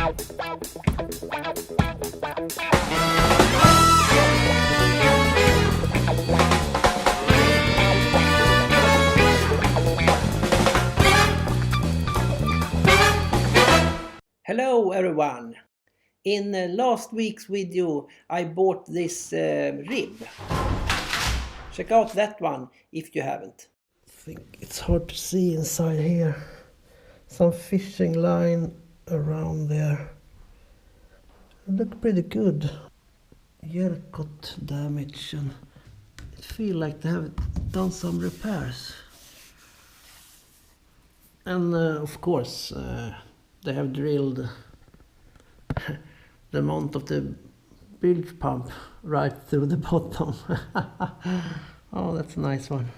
Hello everyone! In last week's video I bought this rib. Check out that one if you haven't. I think it's hard to see inside here. Some fishing line around there. Look pretty good. Here got damage and it feels like they have done some repairs. And of course they have drilled the mount of the bilge pump right through the bottom. Oh, that's a nice one.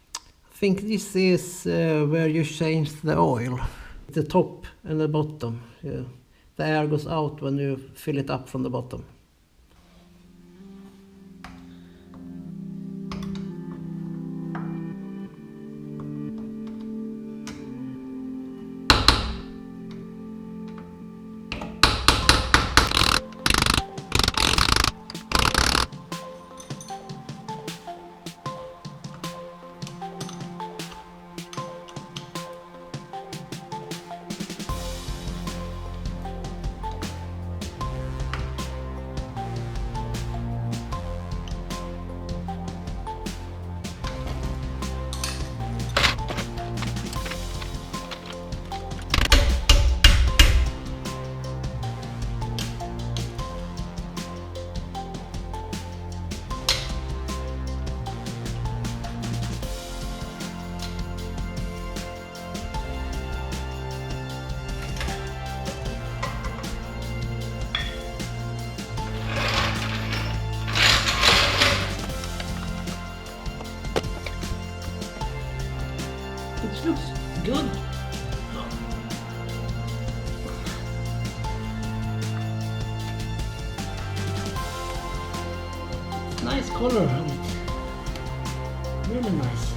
I think this is where you change the oil. The top and the bottom. Yeah. The air goes out when you fill it up from the bottom. It looks good. Nice color on it. Really nice.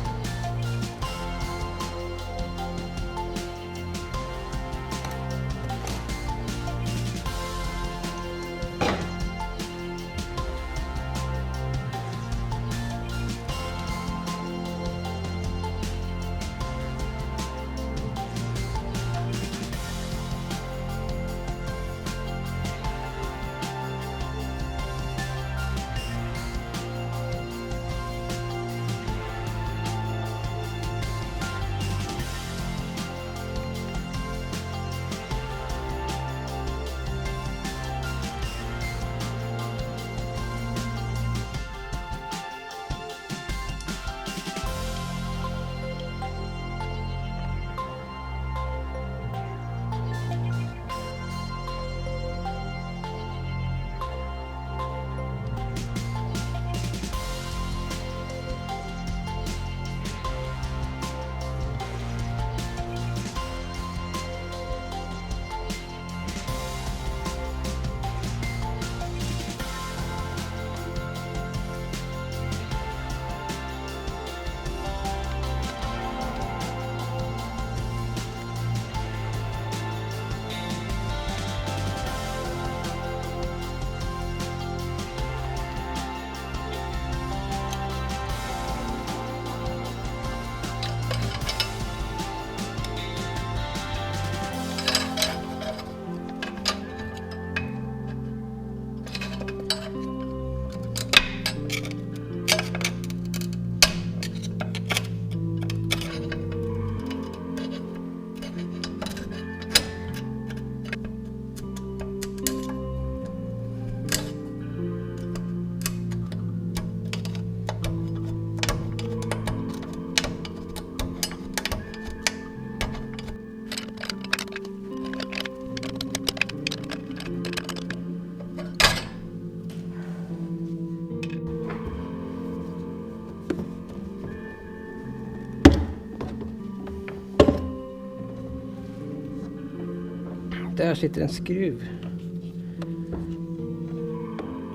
Där sitter en skruv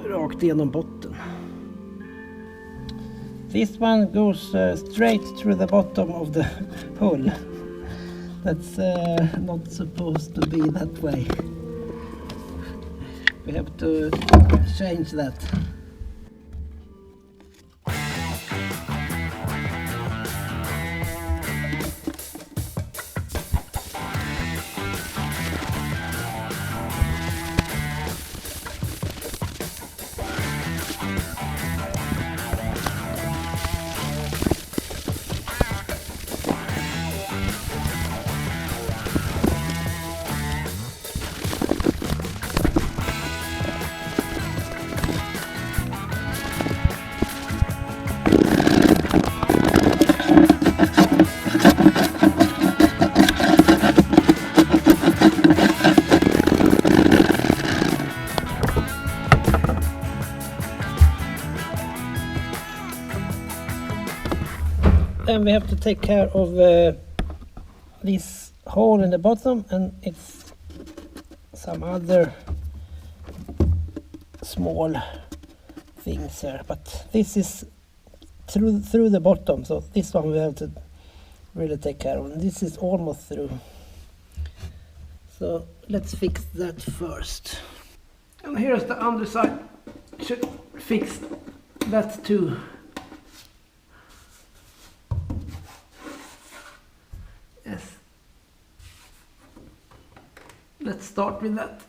rakt igenom botten. This one goes straight through the bottom of the hull. That's not supposed to be that way. We have to change that. Then we have to take care of this hole in the bottom, and it's some other small things here, but this is through the bottom, so this one we have to really take care of, and this is almost through. So let's fix that first. And here's the underside. Should fix that too. Yes. Let's start with that.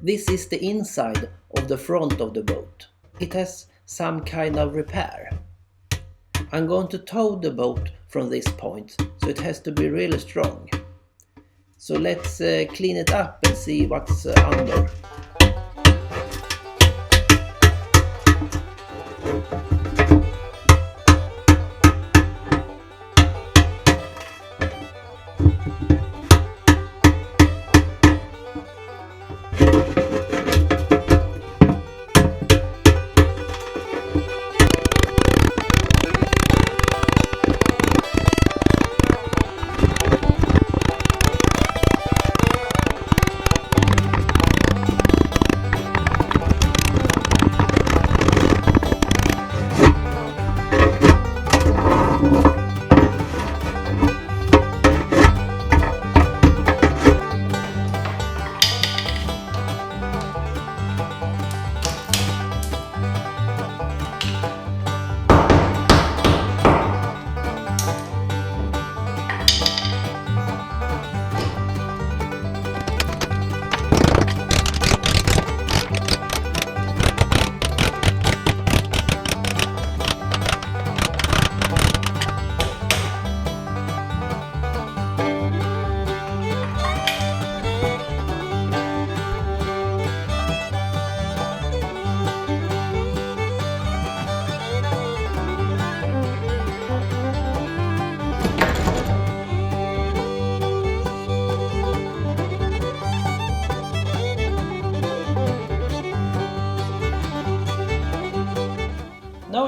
This is the inside of the front of the boat. It has some kind of repair. I'm going to tow the boat from this point, so it has to be really strong. So let's clean it up and see what's under.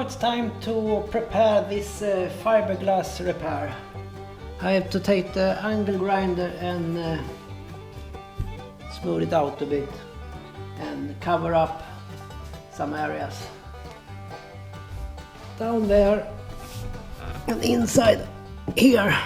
it's time to prepare this fiberglass repair. I have to take the angle grinder and smooth it out a bit and cover up some areas. Down there and inside here.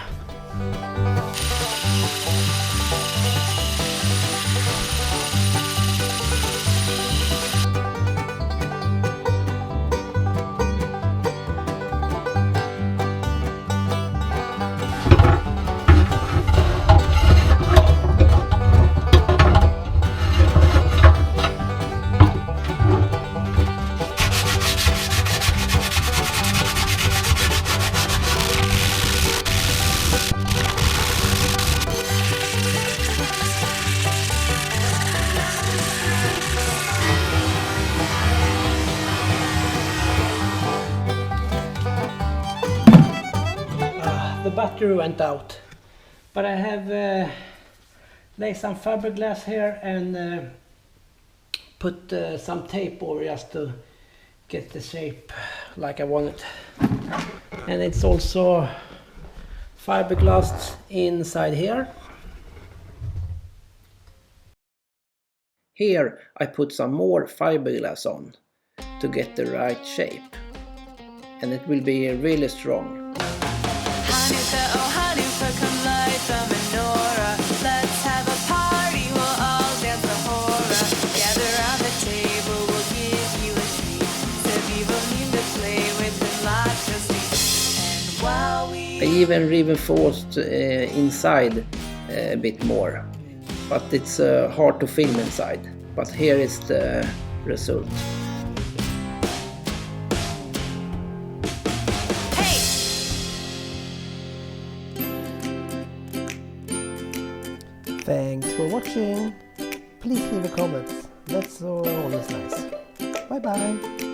The battery went out, but I have laid some fiberglass here and put some tape over just to get the shape like I want it. And it's also fiberglass inside here. Here I put some more fiberglass on to get the right shape, and it will be really strong. I even reinforced inside a bit more, but it's hard to film inside. But here is the result. Hey! Thanks for watching. Please leave a comment. That's always nice. Bye bye.